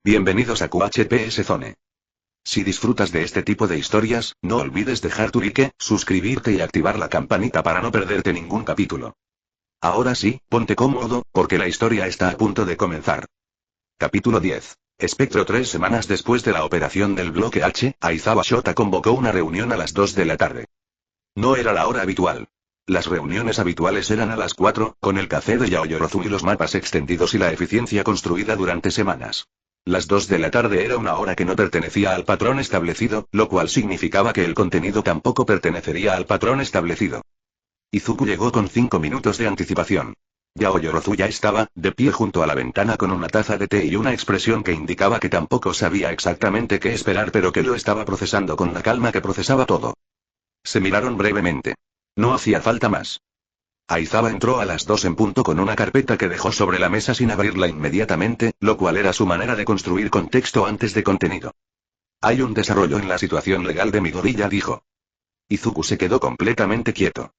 Bienvenidos a QHPS Zone. Si disfrutas de este tipo de historias, no olvides dejar tu like, suscribirte y activar la campanita para no perderte ningún capítulo. Ahora sí, ponte cómodo, porque la historia está a punto de comenzar. Capítulo 10. Espectro. 3 semanas después de la operación del bloque H, Aizawa Shota convocó una reunión a las 2 de la tarde. No era la hora habitual. Las reuniones habituales eran a las 4, con el café de Yaoyorozu y los mapas extendidos y la eficiencia construida durante semanas. Las 2 de la tarde era una hora que no pertenecía al patrón establecido, lo cual significaba que el contenido tampoco pertenecería al patrón establecido. Izuku llegó con 5 minutos de anticipación. Yaoyorozu ya estaba, de pie junto a la ventana con una taza de té y una expresión que indicaba que tampoco sabía exactamente qué esperar pero que lo estaba procesando con la calma que procesaba todo. Se miraron brevemente. No hacía falta más. Aizawa entró a las 2 en punto con una carpeta que dejó sobre la mesa sin abrirla inmediatamente, lo cual era su manera de construir contexto antes de contenido. Hay un desarrollo en la situación legal de Midoriya, dijo. Izuku se quedó completamente quieto.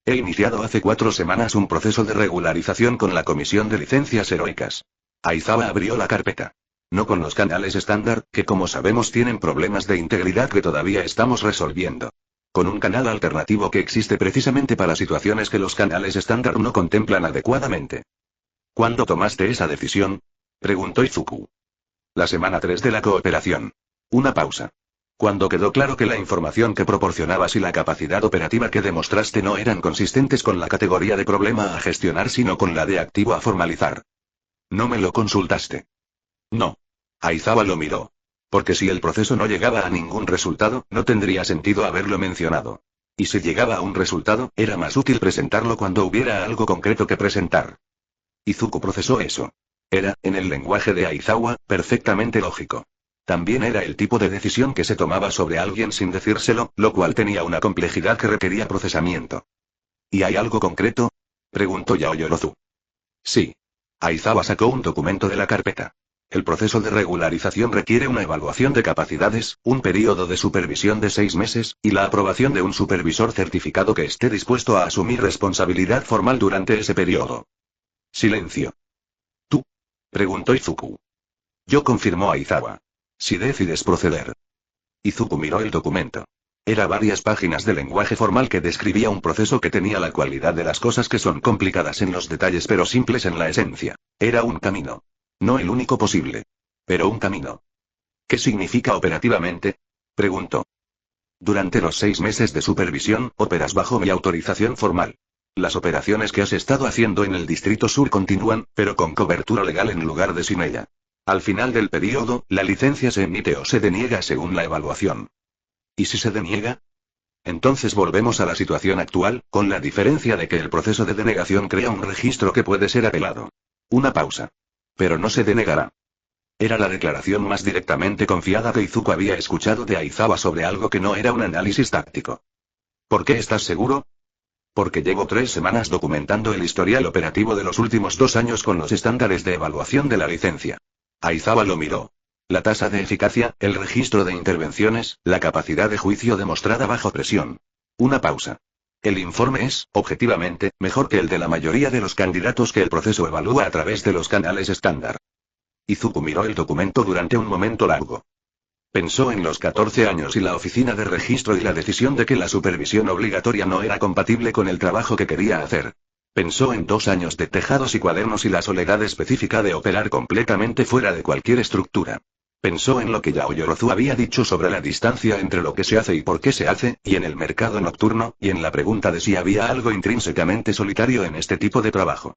He iniciado hace 4 semanas un proceso de regularización con la Comisión de Licencias Heroicas. Aizawa abrió la carpeta. No con los canales estándar, que como sabemos tienen problemas de integridad que todavía estamos resolviendo. Con un canal alternativo que existe precisamente para situaciones que los canales estándar no contemplan adecuadamente. ¿Cuándo tomaste esa decisión?, preguntó Izuku. La semana 3 de la cooperación. Una pausa. Cuando quedó claro que la información que proporcionabas y la capacidad operativa que demostraste no eran consistentes con la categoría de problema a gestionar sino con la de activo a formalizar. ¿No me lo consultaste? No. Aizawa lo miró. Porque si el proceso no llegaba a ningún resultado, no tendría sentido haberlo mencionado. Y si llegaba a un resultado, era más útil presentarlo cuando hubiera algo concreto que presentar. Izuku procesó eso. Era, en el lenguaje de Aizawa, perfectamente lógico. También era el tipo de decisión que se tomaba sobre alguien sin decírselo, lo cual tenía una complejidad que requería procesamiento. ¿Y hay algo concreto?, preguntó Yaoyorozu. Sí. Aizawa sacó un documento de la carpeta. El proceso de regularización requiere una evaluación de capacidades, un período de supervisión de 6 meses, y la aprobación de un supervisor certificado que esté dispuesto a asumir responsabilidad formal durante ese periodo. Silencio. ¿Tú?, preguntó Izuku. Yo, confirmó Aizawa. Si decides proceder. Izuku miró el documento. Era varias páginas de lenguaje formal que describía un proceso que tenía la cualidad de las cosas que son complicadas en los detalles pero simples en la esencia. Era un camino. No el único posible. Pero un camino. ¿Qué significa operativamente?, preguntó. Durante los 6 meses de supervisión, operas bajo mi autorización formal. Las operaciones que has estado haciendo en el Distrito Sur continúan, pero con cobertura legal en lugar de sin ella. Al final del periodo, la licencia se emite o se deniega según la evaluación. ¿Y si se deniega? Entonces volvemos a la situación actual, con la diferencia de que el proceso de denegación crea un registro que puede ser apelado. Una pausa. Pero no se denegará. Era la declaración más directamente confiada que Izuku había escuchado de Aizawa sobre algo que no era un análisis táctico. ¿Por qué estás seguro? Porque llevo 3 semanas documentando el historial operativo de los últimos 2 años con los estándares de evaluación de la licencia. Aizawa lo miró. La tasa de eficacia, el registro de intervenciones, la capacidad de juicio demostrada bajo presión. Una pausa. El informe es, objetivamente, mejor que el de la mayoría de los candidatos que el proceso evalúa a través de los canales estándar. Izuku miró el documento durante un momento largo. Pensó en los 14 años y la oficina de registro y la decisión de que la supervisión obligatoria no era compatible con el trabajo que quería hacer. Pensó en 2 años de tejados y cuadernos y la soledad específica de operar completamente fuera de cualquier estructura. Pensó en lo que Yaoyorozu había dicho sobre la distancia entre lo que se hace y por qué se hace, y en el mercado nocturno, y en la pregunta de si había algo intrínsecamente solitario en este tipo de trabajo.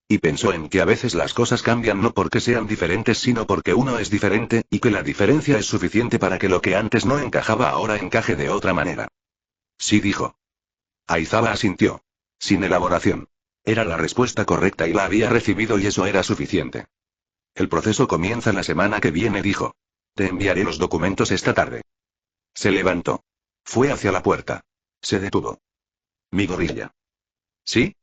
Y pensó en que a veces las cosas cambian no porque sean diferentes sino porque uno es diferente, y que la diferencia es suficiente para que lo que antes no encajaba ahora encaje de otra manera. Sí, dijo. Aizawa asintió. Sin elaboración. Era la respuesta correcta y la había recibido y eso era suficiente. El proceso comienza la semana que viene, dijo. Te enviaré los documentos esta tarde. Se levantó. Fue hacia la puerta. Se detuvo. Midoriya. ¿Sí?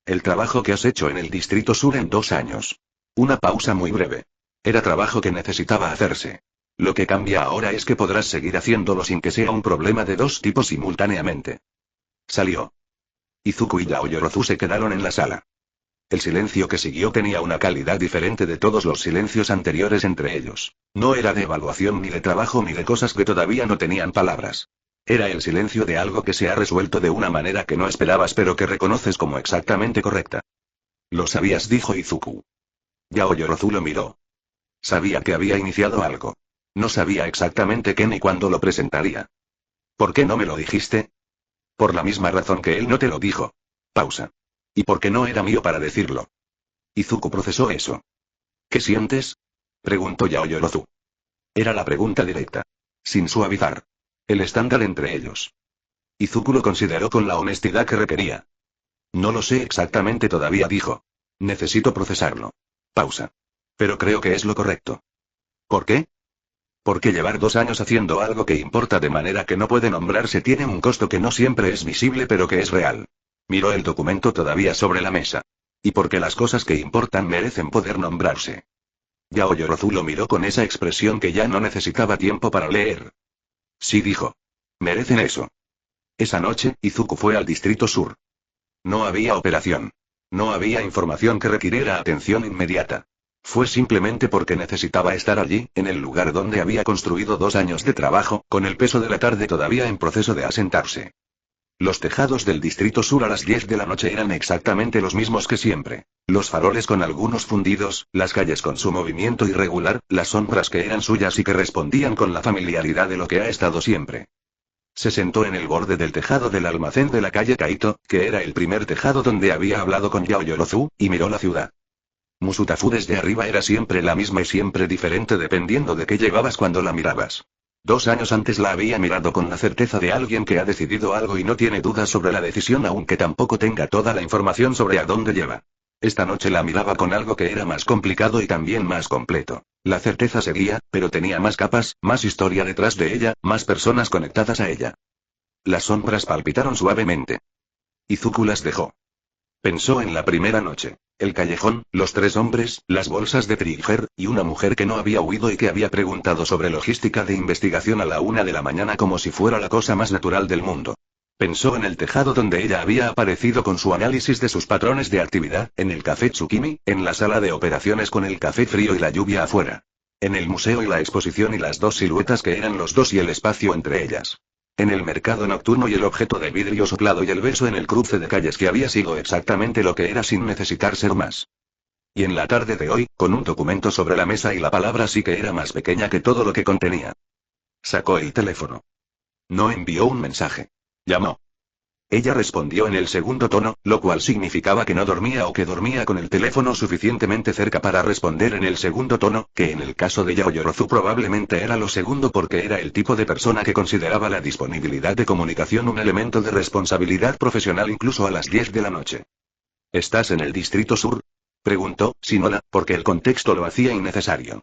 El trabajo que has hecho en el Distrito Sur en 2 años. Una pausa muy breve. Era trabajo que necesitaba hacerse. Lo que cambia ahora es que podrás seguir haciéndolo sin que sea un problema de 2 tipos simultáneamente. Salió. Izuku y Yaoyorozu se quedaron en la sala. El silencio que siguió tenía una calidad diferente de todos los silencios anteriores entre ellos. No era de evaluación ni de trabajo ni de cosas que todavía no tenían palabras. Era el silencio de algo que se ha resuelto de una manera que no esperabas pero que reconoces como exactamente correcta. Lo sabías, dijo Izuku. Yaoyorozu lo miró. Sabía que había iniciado algo. No sabía exactamente qué ni cuándo lo presentaría. ¿Por qué no me lo dijiste? Por la misma razón que él no te lo dijo. Pausa. ¿Y por qué no era mío para decirlo? Izuku procesó eso. ¿Qué sientes? Preguntó Yaoyorozu. Era la pregunta directa. Sin suavizar. El estándar entre ellos. Izuku lo consideró con la honestidad que requería. No lo sé exactamente todavía, dijo. Necesito procesarlo. Pausa. Pero creo que es lo correcto. ¿Por qué? Porque llevar 2 años haciendo algo que importa de manera que no puede nombrarse tiene un costo que no siempre es visible pero que es real. Miró el documento todavía sobre la mesa. Y porque las cosas que importan merecen poder nombrarse. Yaoyorozu lo miró con esa expresión que ya no necesitaba tiempo para leer. Sí, dijo. Merecen eso. Esa noche, Izuku fue al Distrito Sur. No había operación. No había información que requiriera atención inmediata. Fue simplemente porque necesitaba estar allí, en el lugar donde había construido 2 años de trabajo, con el peso de la tarde todavía en proceso de asentarse. Los tejados del Distrito Sur a las 10 de la noche eran exactamente los mismos que siempre. Los faroles con algunos fundidos, las calles con su movimiento irregular, las sombras que eran suyas y que respondían con la familiaridad de lo que ha estado siempre. Se sentó en el borde del tejado del almacén de la calle Kaito, que era el primer tejado donde había hablado con Yaoyorozu, y miró la ciudad. Musutafu desde arriba era siempre la misma y siempre diferente dependiendo de qué llevabas cuando la mirabas. 2 años antes la había mirado con la certeza de alguien que ha decidido algo y no tiene dudas sobre la decisión aunque tampoco tenga toda la información sobre a dónde lleva. Esta noche la miraba con algo que era más complicado y también más completo. La certeza seguía, pero tenía más capas, más historia detrás de ella, más personas conectadas a ella. Las sombras palpitaron suavemente. Izuku las dejó. Pensó en la primera noche. El callejón, los 3 hombres, las bolsas de Trigger, y una mujer que no había huido y que había preguntado sobre logística de investigación a la 1 de la mañana como si fuera la cosa más natural del mundo. Pensó en el tejado donde ella había aparecido con su análisis de sus patrones de actividad, en el café Tsukimi, en la sala de operaciones con el café frío y la lluvia afuera. En el museo y la exposición y las 2 siluetas que eran los 2 y el espacio entre ellas. En el mercado nocturno y el objeto de vidrio soplado y el beso en el cruce de calles que había sido exactamente lo que era sin necesitar ser más. Y en la tarde de hoy, con un documento sobre la mesa y la palabra sí que era más pequeña que todo lo que contenía. Sacó el teléfono. No envió un mensaje. Llamó. Ella respondió en el segundo tono, lo cual significaba que no dormía o que dormía con el teléfono suficientemente cerca para responder en el segundo tono, que en el caso de Yaoyorozu probablemente era lo segundo porque era el tipo de persona que consideraba la disponibilidad de comunicación un elemento de responsabilidad profesional incluso a las 10 de la noche. ¿Estás en el Distrito Sur? Preguntó, sin hola, porque el contexto lo hacía innecesario.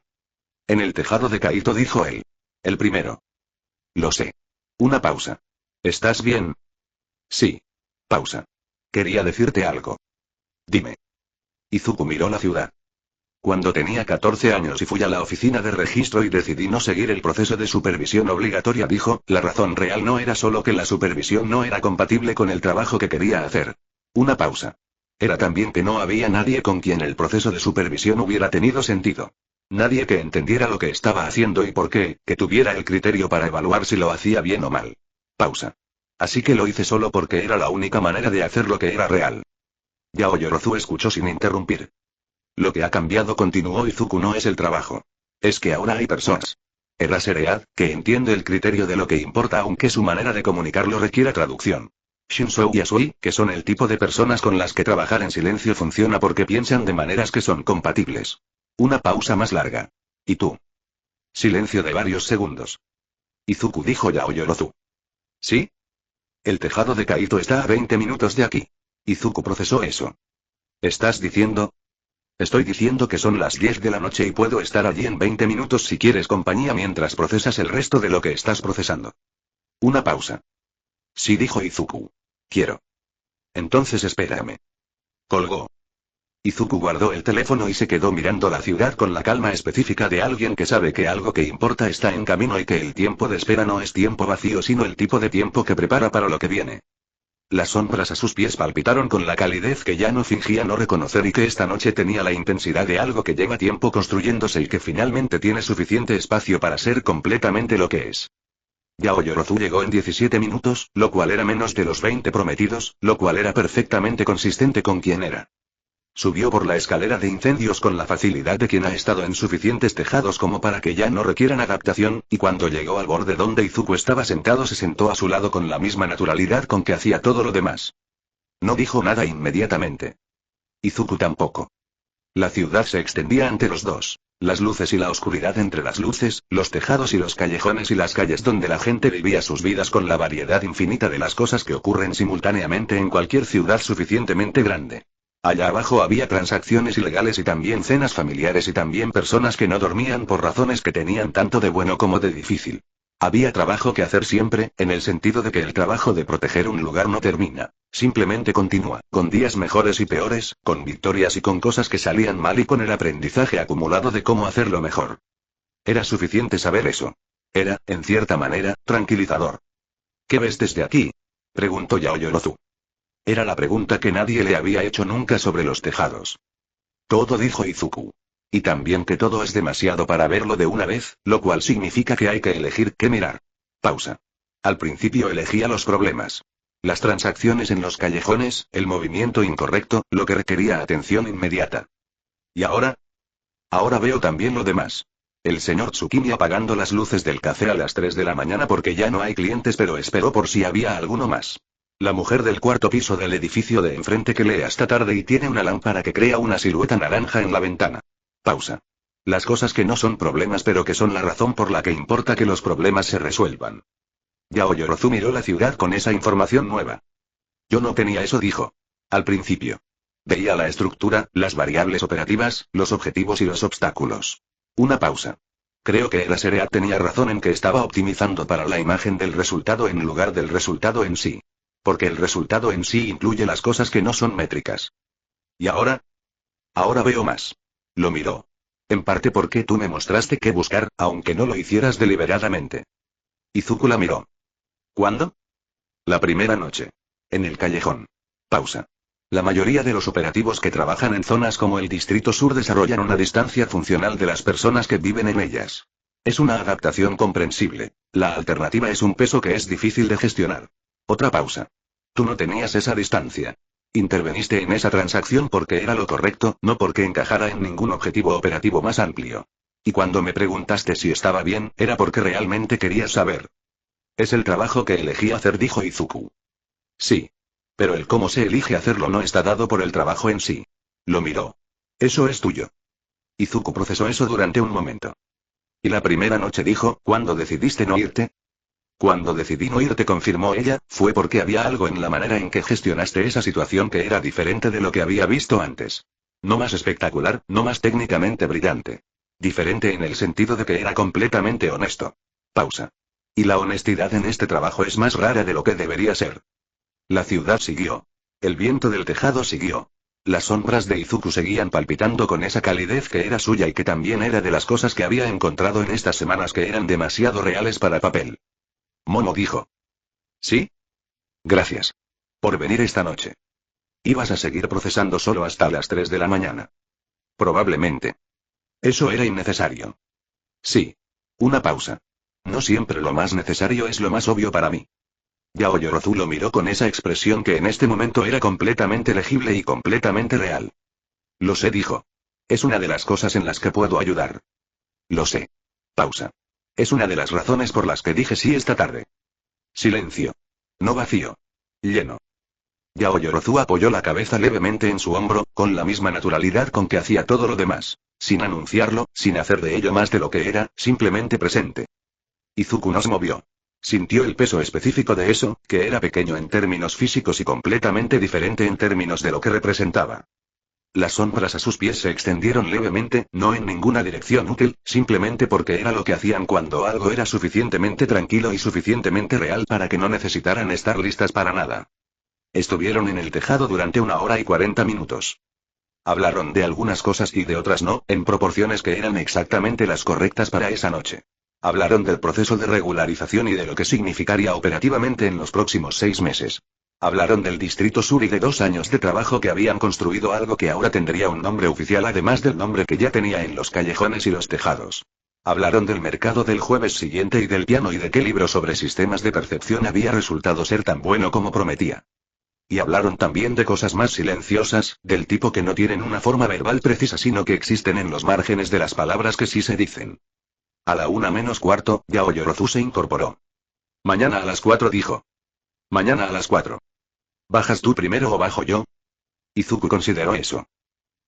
En el tejado de Kaito, dijo él. El primero. Lo sé. Una pausa. ¿Estás bien? Sí. Pausa. Quería decirte algo. Dime. Izuku miró la ciudad. Cuando tenía 14 años y fui a la oficina de registro y decidí no seguir el proceso de supervisión obligatoria, dijo, la razón real no era solo que la supervisión no era compatible con el trabajo que quería hacer. Una pausa. Era también que no había nadie con quien el proceso de supervisión hubiera tenido sentido. Nadie que entendiera lo que estaba haciendo y por qué, que tuviera el criterio para evaluar si lo hacía bien o mal. Pausa. Así que lo hice solo porque era la única manera de hacer lo que era real. Yaoyorozu escuchó sin interrumpir. Lo que ha cambiado, continuó Izuku, no es el trabajo. Es que ahora hay personas. Eraseread, que entiende el criterio de lo que importa aunque su manera de comunicarlo requiera traducción. Shinzou y Asui, que son el tipo de personas con las que trabajar en silencio funciona porque piensan de maneras que son compatibles. Una pausa más larga. ¿Y tú? Silencio de varios segundos. Izuku, dijo Yaoyorozu. ¿Sí? El tejado de Kaito está a 20 minutos de aquí. Izuku procesó eso. ¿Estás diciendo? Estoy diciendo que son las 10 de la noche y puedo estar allí en 20 minutos si quieres compañía mientras procesas el resto de lo que estás procesando. Una pausa. Sí, dijo Izuku. Quiero. Entonces espérame. Colgó. Izuku guardó el teléfono y se quedó mirando la ciudad con la calma específica de alguien que sabe que algo que importa está en camino y que el tiempo de espera no es tiempo vacío sino el tipo de tiempo que prepara para lo que viene. Las sombras a sus pies palpitaron con la calidez que ya no fingía no reconocer y que esta noche tenía la intensidad de algo que lleva tiempo construyéndose y que finalmente tiene suficiente espacio para ser completamente lo que es. Yao Yorozu llegó en 17 minutos, lo cual era menos de los 20 prometidos, lo cual era perfectamente consistente con quien era. Subió por la escalera de incendios con la facilidad de quien ha estado en suficientes tejados como para que ya no requieran adaptación, y cuando llegó al borde donde Izuku estaba sentado se sentó a su lado con la misma naturalidad con que hacía todo lo demás. No dijo nada inmediatamente. Izuku tampoco. La ciudad se extendía ante los dos. Las luces y la oscuridad entre las luces, los tejados y los callejones y las calles donde la gente vivía sus vidas con la variedad infinita de las cosas que ocurren simultáneamente en cualquier ciudad suficientemente grande. Allá abajo había transacciones ilegales y también cenas familiares y también personas que no dormían por razones que tenían tanto de bueno como de difícil. Había trabajo que hacer siempre, en el sentido de que el trabajo de proteger un lugar no termina, simplemente continúa, con días mejores y peores, con victorias y con cosas que salían mal y con el aprendizaje acumulado de cómo hacerlo mejor. Era suficiente saber eso. Era, en cierta manera, tranquilizador. ¿Qué ves desde aquí?, preguntó Yao Yorozu. Era la pregunta que nadie le había hecho nunca sobre los tejados. Todo, dijo Izuku. Y también que todo es demasiado para verlo de una vez, lo cual significa que hay que elegir qué mirar. Pausa. Al principio elegía los problemas. Las transacciones en los callejones, el movimiento incorrecto, lo que requería atención inmediata. ¿Y ahora? Ahora veo también lo demás. El señor Tsukimi apagando las luces del café a las 3 de la mañana porque ya no hay clientes, pero esperó por si había alguno más. La mujer del cuarto piso del edificio de enfrente que lee hasta tarde y tiene una lámpara que crea una silueta naranja en la ventana. Pausa. Las cosas que no son problemas pero que son la razón por la que importa que los problemas se resuelvan. Yao Yorozu miró la ciudad con esa información nueva. Yo no tenía eso, dijo. Al principio. Veía la estructura, las variables operativas, los objetivos y los obstáculos. Una pausa. Creo que Eraserhead tenía razón en que estaba optimizando para la imagen del resultado en lugar del resultado en sí. Porque el resultado en sí incluye las cosas que no son métricas. ¿Y ahora? Ahora veo más. Lo miró. En parte porque tú me mostraste qué buscar, aunque no lo hicieras deliberadamente. Izuku la miró. ¿Cuándo? La primera noche. En el callejón. Pausa. La mayoría de los operativos que trabajan en zonas como el Distrito Sur desarrollan una distancia funcional de las personas que viven en ellas. Es una adaptación comprensible. La alternativa es un peso que es difícil de gestionar. Otra pausa. Tú no tenías esa distancia. Interveniste en esa transacción porque era lo correcto, no porque encajara en ningún objetivo operativo más amplio. Y cuando me preguntaste si estaba bien, era porque realmente querías saber. Es el trabajo que elegí hacer, dijo Izuku. Sí. Pero el cómo se elige hacerlo no está dado por el trabajo en sí. Lo miró. Eso es tuyo. Izuku procesó eso durante un momento. Y la primera noche, dijo, ¿cuándo decidiste no irte? Cuando decidí no irte, confirmó ella, fue porque había algo en la manera en que gestionaste esa situación que era diferente de lo que había visto antes. No más espectacular, no más técnicamente brillante. Diferente en el sentido de que era completamente honesto. Pausa. Y la honestidad en este trabajo es más rara de lo que debería ser. La ciudad siguió. El viento del tejado siguió. Las sombras de Izuku seguían palpitando con esa calidez que era suya y que también era de las cosas que había encontrado en estas semanas que eran demasiado reales para papel. Momo dijo. ¿Sí? Gracias. Por venir esta noche. ¿Ibas a seguir procesando solo hasta las 3 de la mañana? Probablemente. Eso era innecesario. Sí. Una pausa. No siempre lo más necesario es lo más obvio para mí. Yao Yorozu lo miró con esa expresión que en este momento era completamente legible y completamente real. Lo sé, dijo. Es una de las cosas en las que puedo ayudar. Lo sé. Pausa. Es una de las razones por las que dije sí esta tarde. Silencio. No vacío. Lleno. Yao Yorozu apoyó la cabeza levemente en su hombro, con la misma naturalidad con que hacía todo lo demás. Sin anunciarlo, sin hacer de ello más de lo que era, simplemente presente. Izuku no se movió. Sintió el peso específico de eso, que era pequeño en términos físicos y completamente diferente en términos de lo que representaba. Las sombras a sus pies se extendieron levemente, no en ninguna dirección útil, simplemente porque era lo que hacían cuando algo era suficientemente tranquilo y suficientemente real para que no necesitaran estar listas para nada. Estuvieron en el tejado durante 1 hora y 40 minutos. Hablaron de algunas cosas y de otras no, en proporciones que eran exactamente las correctas para esa noche. Hablaron del proceso de regularización y de lo que significaría operativamente en los próximos 6 meses. Hablaron del Distrito Sur y de 2 años de trabajo que habían construido algo que ahora tendría un nombre oficial además del nombre que ya tenía en los callejones y los tejados. Hablaron del mercado del jueves siguiente y del piano y de qué libro sobre sistemas de percepción había resultado ser tan bueno como prometía. Y hablaron también de cosas más silenciosas, del tipo que no tienen una forma verbal precisa sino que existen en los márgenes de las palabras que sí se dicen. A la 1:45, Yao Yorozu se incorporó. Mañana a las 4 dijo. Mañana a las 4. ¿Bajas tú primero o bajo yo? Izuku consideró eso.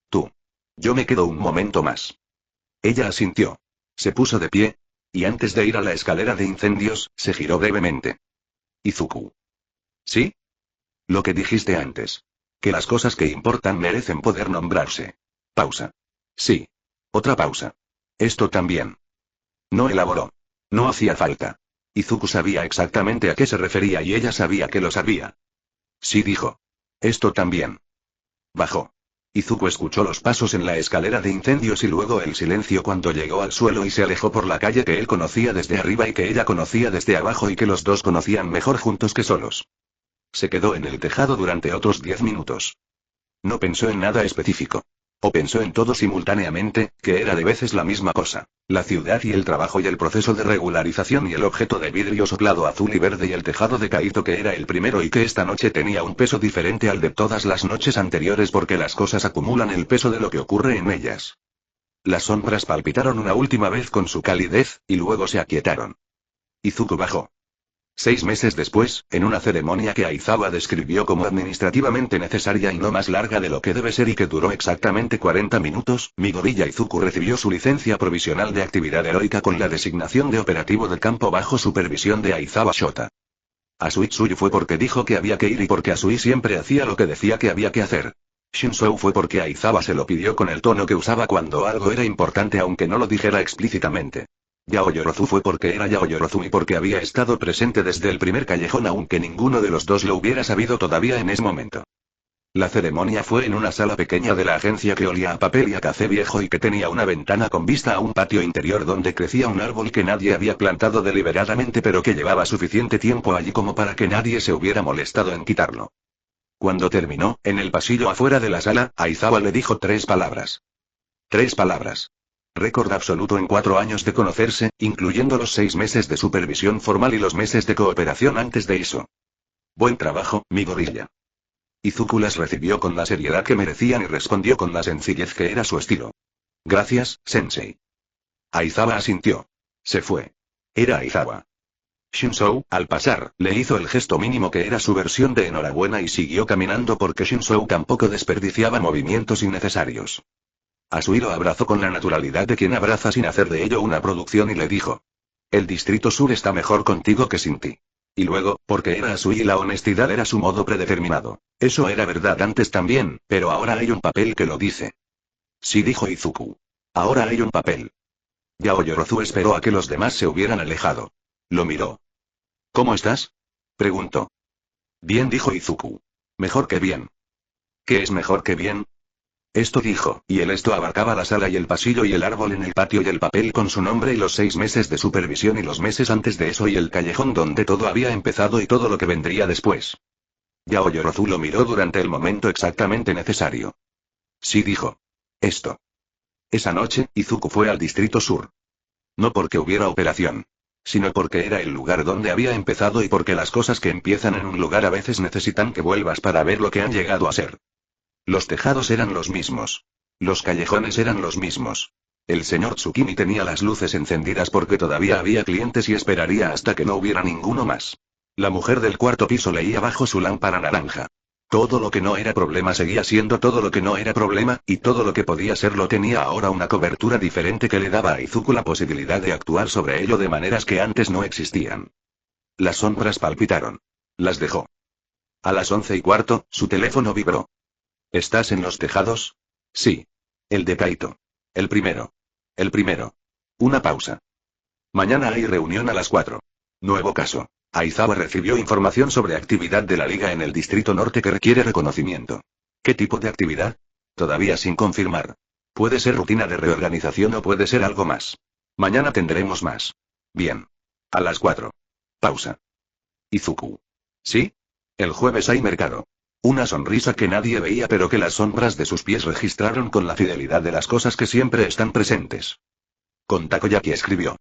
Tú. Yo me quedo un momento más. Ella asintió. Se puso de pie. Y antes de ir a la escalera de incendios, se giró brevemente. Izuku. ¿Sí? Lo que dijiste antes. Que las cosas que importan merecen poder nombrarse. Pausa. Sí. Otra pausa. Esto también. No elaboró. No hacía falta. Izuku sabía exactamente a qué se refería y ella sabía que lo sabía. Sí dijo. Esto también. Bajó. Izuku escuchó los pasos en la escalera de incendios y luego el silencio cuando llegó al suelo y se alejó por la calle que él conocía desde arriba y que ella conocía desde abajo y que los dos conocían mejor juntos que solos. Se quedó en el tejado durante otros 10 minutos. No pensó en nada específico. O pensó en todo simultáneamente, que era de veces la misma cosa. La ciudad y el trabajo y el proceso de regularización y el objeto de vidrio soplado azul y verde y el tejado de Kaito que era el primero y que esta noche tenía un peso diferente al de todas las noches anteriores porque las cosas acumulan el peso de lo que ocurre en ellas. Las sombras palpitaron una última vez con su calidez, y luego se aquietaron. Izuku bajó. 6 meses después, en una ceremonia que Aizawa describió como administrativamente necesaria y no más larga de lo que debe ser y que duró exactamente 40 minutos, Midoriya Izuku recibió su licencia provisional de actividad heroica con la designación de operativo de campo bajo supervisión de Aizawa Shota. Asui Tsuyu fue porque dijo que había que ir y porque Asui siempre hacía lo que decía que había que hacer. Shinsou fue porque Aizawa se lo pidió con el tono que usaba cuando algo era importante aunque no lo dijera explícitamente. Yao Yorozu fue porque era Yao Yorozu y porque había estado presente desde el primer callejón aunque ninguno de los dos lo hubiera sabido todavía en ese momento. La ceremonia fue en una sala pequeña de la agencia que olía a papel y a café viejo y que tenía una ventana con vista a un patio interior donde crecía un árbol que nadie había plantado deliberadamente pero que llevaba suficiente tiempo allí como para que nadie se hubiera molestado en quitarlo. Cuando terminó, en el pasillo afuera de la sala, Aizawa le dijo 3 palabras. 3 palabras. Récord absoluto en 4 años de conocerse, incluyendo los 6 meses de supervisión formal y los meses de cooperación antes de eso. Buen trabajo, Midoriya. Izuku las recibió con la seriedad que merecían y respondió con la sencillez que era su estilo. Gracias, Sensei. Aizawa asintió. Se fue. Era Aizawa. Shinsou, al pasar, le hizo el gesto mínimo que era su versión de enhorabuena y siguió caminando porque Shinsou tampoco desperdiciaba movimientos innecesarios. Asui lo abrazó con la naturalidad de quien abraza sin hacer de ello una producción y le dijo. El Distrito Sur está mejor contigo que sin ti. Y luego, porque era Asui y la honestidad era su modo predeterminado. Eso era verdad antes también, pero ahora hay un papel que lo dice. Sí dijo Izuku. Ahora hay un papel. Yao Yorozu esperó a que los demás se hubieran alejado. Lo miró. ¿Cómo estás? Preguntó. Bien dijo Izuku. Mejor que bien. ¿Qué es mejor que bien? Esto dijo, y el esto abarcaba la sala y el pasillo y el árbol en el patio y el papel con su nombre y los 6 meses de supervisión y los meses antes de eso y el callejón donde todo había empezado y todo lo que vendría después. Yao Yorozu lo miró durante el momento exactamente necesario. Sí dijo. Esto. Esa noche, Izuku fue al Distrito Sur. No porque hubiera operación. Sino porque era el lugar donde había empezado y porque las cosas que empiezan en un lugar a veces necesitan que vuelvas para ver lo que han llegado a ser. Los tejados eran los mismos. Los callejones eran los mismos. El señor Tsukimi tenía las luces encendidas porque todavía había clientes y esperaría hasta que no hubiera ninguno más. La mujer del 4.º piso leía bajo su lámpara naranja. Todo lo que no era problema seguía siendo todo lo que no era problema, y todo lo que podía serlo tenía ahora una cobertura diferente que le daba a Izuku la posibilidad de actuar sobre ello de maneras que antes no existían. Las sombras palpitaron. Las dejó. A las 11:15, su teléfono vibró. ¿Estás en los tejados? Sí. El de Kaito. El primero. El primero. Una pausa. Mañana hay reunión a las 4. Nuevo caso. Aizawa recibió información sobre actividad de la Liga en el Distrito Norte que requiere reconocimiento. ¿Qué tipo de actividad? Todavía sin confirmar. Puede ser rutina de reorganización o puede ser algo más. Mañana tendremos más. Bien. A las 4. Pausa. Izuku. ¿Sí? El jueves hay mercado. Una sonrisa que nadie veía pero que las sombras de sus pies registraron con la fidelidad de las cosas que siempre están presentes. Con Takoyaki escribió.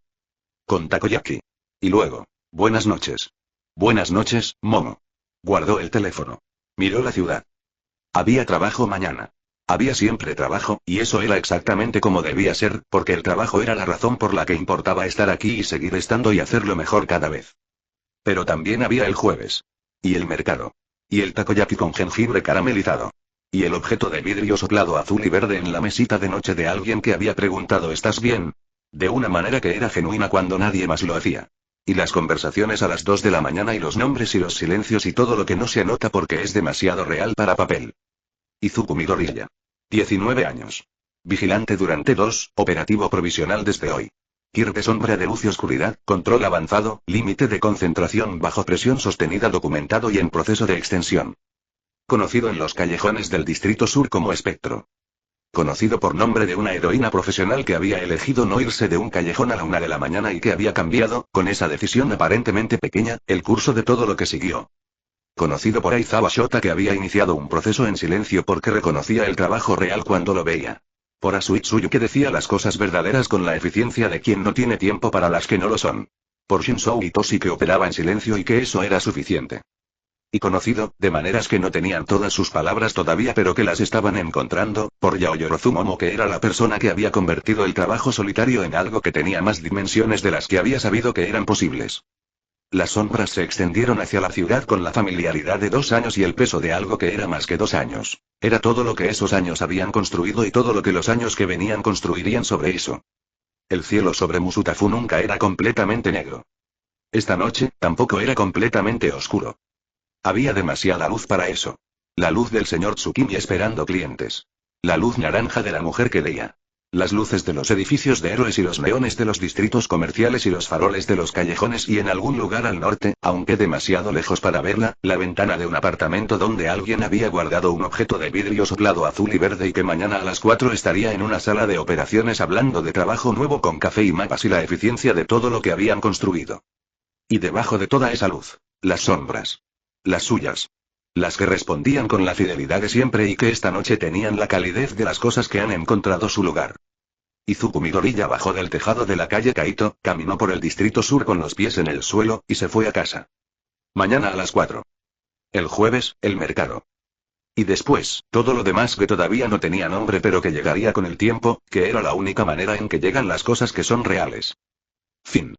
Con Takoyaki. Y luego. Buenas noches. Buenas noches, Momo. Guardó el teléfono. Miró la ciudad. Había trabajo mañana. Había siempre trabajo, y eso era exactamente como debía ser, porque el trabajo era la razón por la que importaba estar aquí y seguir estando y hacerlo mejor cada vez. Pero también había el jueves. Y el mercado. Y el takoyaki con jengibre caramelizado. Y el objeto de vidrio soplado azul y verde en la mesita de noche de alguien que había preguntado ¿estás bien? De una manera que era genuina cuando nadie más lo hacía. Y las conversaciones a las 2 de la mañana y los nombres y los silencios y todo lo que no se anota porque es demasiado real para papel. Izuku Midoriya. 19 años. Vigilante durante 2, operativo provisional desde hoy. Kirby sombra de luz y oscuridad, control avanzado, límite de concentración bajo presión sostenida documentado y en proceso de extensión. Conocido en los callejones del Distrito Sur como Espectro. Conocido por nombre de una heroína profesional que había elegido no irse de un callejón a la 1 de la mañana y que había cambiado, con esa decisión aparentemente pequeña, el curso de todo lo que siguió. Conocido por Aizawa Shota que había iniciado un proceso en silencio porque reconocía el trabajo real cuando lo veía. Por Asuitsuyu que decía las cosas verdaderas con la eficiencia de quien no tiene tiempo para las que no lo son. Por Shinzou Itoshi que operaba en silencio y que eso era suficiente. Y conocido, de maneras que no tenían todas sus palabras todavía pero que las estaban encontrando, por Yaoyorozu Momo que era la persona que había convertido el trabajo solitario en algo que tenía más dimensiones de las que había sabido que eran posibles. Las sombras se extendieron hacia la ciudad con la familiaridad de 2 años y el peso de algo que era más que 2 años. Era todo lo que esos años habían construido y todo lo que los años que venían construirían sobre eso. El cielo sobre Musutafu nunca era completamente negro. Esta noche, tampoco era completamente oscuro. Había demasiada luz para eso. La luz del señor Tsukimi esperando clientes. La luz naranja de la mujer que leía. Las luces de los edificios de héroes y los neones de los distritos comerciales y los faroles de los callejones y en algún lugar al norte, aunque demasiado lejos para verla, la ventana de un apartamento donde alguien había guardado un objeto de vidrio soplado azul y verde y que mañana a las 4 estaría en una sala de operaciones hablando de trabajo nuevo con café y mapas y la eficiencia de todo lo que habían construido. Y debajo de toda esa luz, las sombras. Las suyas. Las que respondían con la fidelidad de siempre y que esta noche tenían la calidez de las cosas que han encontrado su lugar. Izuku Midoriya bajó del tejado de la calle Kaito, caminó por el Distrito Sur con los pies en el suelo, y se fue a casa. Mañana a las 4. El jueves, el mercado. Y después, todo lo demás que todavía no tenía nombre pero que llegaría con el tiempo, que era la única manera en que llegan las cosas que son reales. Fin.